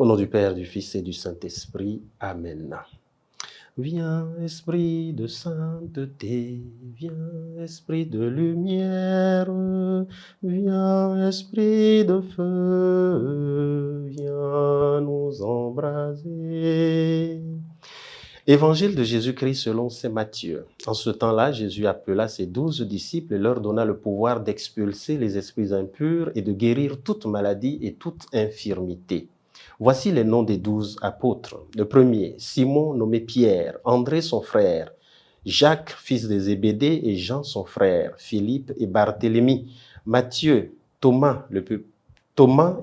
Au nom du Père, du Fils et du Saint-Esprit. Amen. Viens, Esprit de sainteté, viens, Esprit de lumière, viens, Esprit de feu, viens nous embraser. Évangile de Jésus-Christ selon saint Matthieu. En ce temps-là, Jésus appela ses 12 disciples et leur donna le pouvoir d'expulser les esprits impurs et de guérir toute maladie et toute infirmité. Voici les noms des 12 apôtres. Le premier, Simon nommé Pierre, André son frère, Jacques fils de Zébédée et Jean son frère, Philippe et Barthélemy, Matthieu, Thomas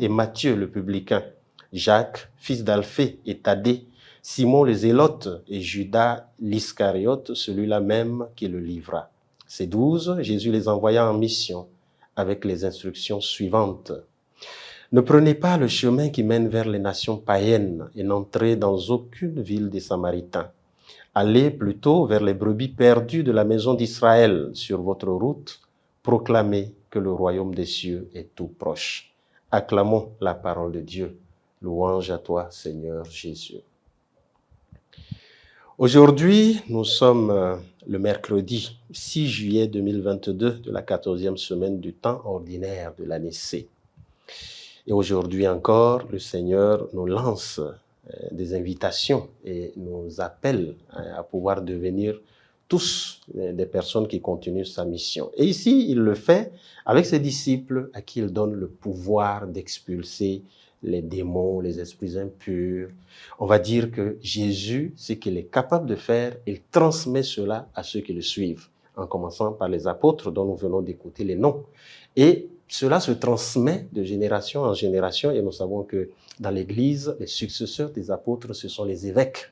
et Matthieu le publicain, Jacques fils d'Alphée et Thaddée, Simon le Zélote et Judas l'Iscariote, celui-là même qui le livra. Ces 12, Jésus les envoya en mission avec les instructions suivantes. Ne prenez pas le chemin qui mène vers les nations païennes et n'entrez dans aucune ville des Samaritains. Allez plutôt vers les brebis perdues de la maison d'Israël. Sur votre route, proclamez que le royaume des cieux est tout proche. Acclamons la parole de Dieu. Louange à toi, Seigneur Jésus. Aujourd'hui, nous sommes le mercredi 6 juillet 2022 de la 14e semaine du temps ordinaire de l'année C. Et aujourd'hui encore, le Seigneur nous lance des invitations et nous appelle à pouvoir devenir tous des personnes qui continuent sa mission. Et ici, il le fait avec ses disciples à qui il donne le pouvoir d'expulser les démons, les esprits impurs. On va dire que Jésus, ce qu'il est capable de faire, il transmet cela à ceux qui le suivent, en commençant par les apôtres dont nous venons d'écouter les noms. Et cela se transmet de génération en génération et nous savons que dans l'Église, les successeurs des apôtres, ce sont les évêques.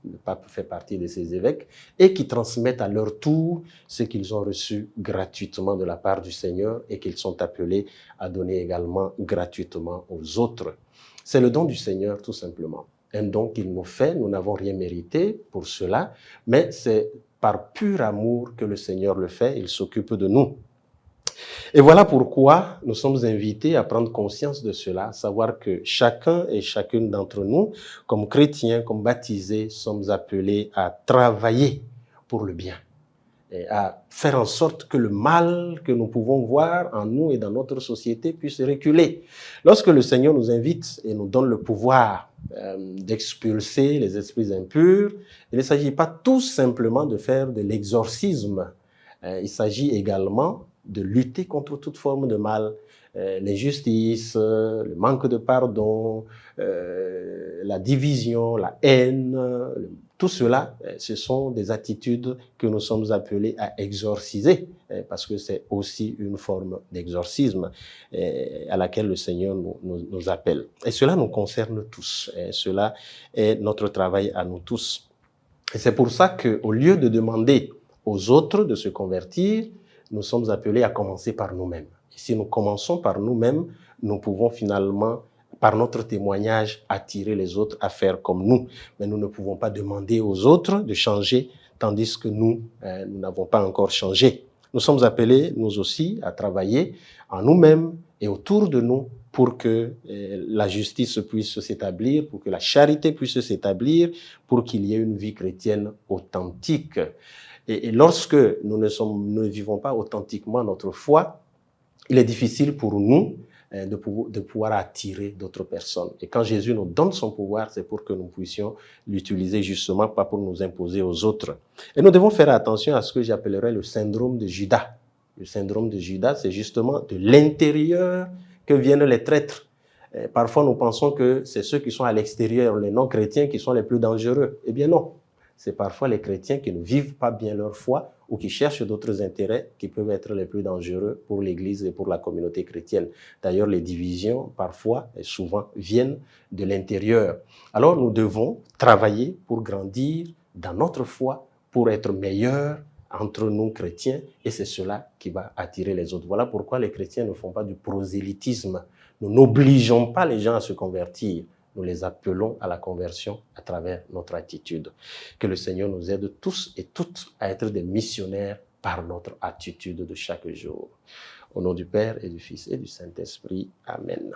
Le pape fait partie de ces évêques et qui transmettent à leur tour ce qu'ils ont reçu gratuitement de la part du Seigneur et qu'ils sont appelés à donner également gratuitement aux autres. C'est le don du Seigneur tout simplement. Un don qu'il nous fait, nous n'avons rien mérité pour cela, mais c'est par pur amour que le Seigneur le fait, il s'occupe de nous. Et voilà pourquoi nous sommes invités à prendre conscience de cela, à savoir que chacun et chacune d'entre nous, comme chrétiens, comme baptisés, sommes appelés à travailler pour le bien et à faire en sorte que le mal que nous pouvons voir en nous et dans notre société puisse reculer. Lorsque le Seigneur nous invite et nous donne le pouvoir d'expulser les esprits impurs, il ne s'agit pas tout simplement de faire de l'exorcisme. Il s'agit également de lutter contre toute forme de mal, l'injustice, le manque de pardon, la division, la haine, tout cela, ce sont des attitudes que nous sommes appelés à exorciser, parce que c'est aussi une forme d'exorcisme à laquelle le Seigneur nous appelle. Et cela nous concerne tous, et cela est notre travail à nous tous. Et c'est pour ça qu'au lieu de demander aux autres de se convertir, nous sommes appelés à commencer par nous-mêmes. Et si nous commençons par nous-mêmes, nous pouvons finalement, par notre témoignage, attirer les autres à faire comme nous. Mais nous ne pouvons pas demander aux autres de changer, tandis que nous n'avons pas encore changé. Nous sommes appelés, nous aussi, à travailler en nous-mêmes et autour de nous pour que la justice puisse s'établir, pour que la charité puisse s'établir, pour qu'il y ait une vie chrétienne authentique. Et lorsque nous ne vivons pas authentiquement notre foi, il est difficile pour nous de pouvoir attirer d'autres personnes. Et quand Jésus nous donne son pouvoir, c'est pour que nous puissions l'utiliser justement, pas pour nous imposer aux autres. Et nous devons faire attention à ce que j'appellerais le syndrome de Judas. Le syndrome de Judas, c'est justement de l'intérieur que viennent les traîtres. Parfois, nous pensons que c'est ceux qui sont à l'extérieur, les non-chrétiens, qui sont les plus dangereux. Eh bien non. C'est parfois les chrétiens qui ne vivent pas bien leur foi ou qui cherchent d'autres intérêts qui peuvent être les plus dangereux pour l'Église et pour la communauté chrétienne. D'ailleurs, les divisions, parfois et souvent, viennent de l'intérieur. Alors, nous devons travailler pour grandir dans notre foi, pour être meilleurs entre nous chrétiens, et c'est cela qui va attirer les autres. Voilà pourquoi les chrétiens ne font pas du prosélytisme. Nous n'obligeons pas les gens à se convertir. Nous les appelons à la conversion à travers notre attitude. Que le Seigneur nous aide tous et toutes à être des missionnaires par notre attitude de chaque jour. Au nom du Père et du Fils et du Saint-Esprit. Amen.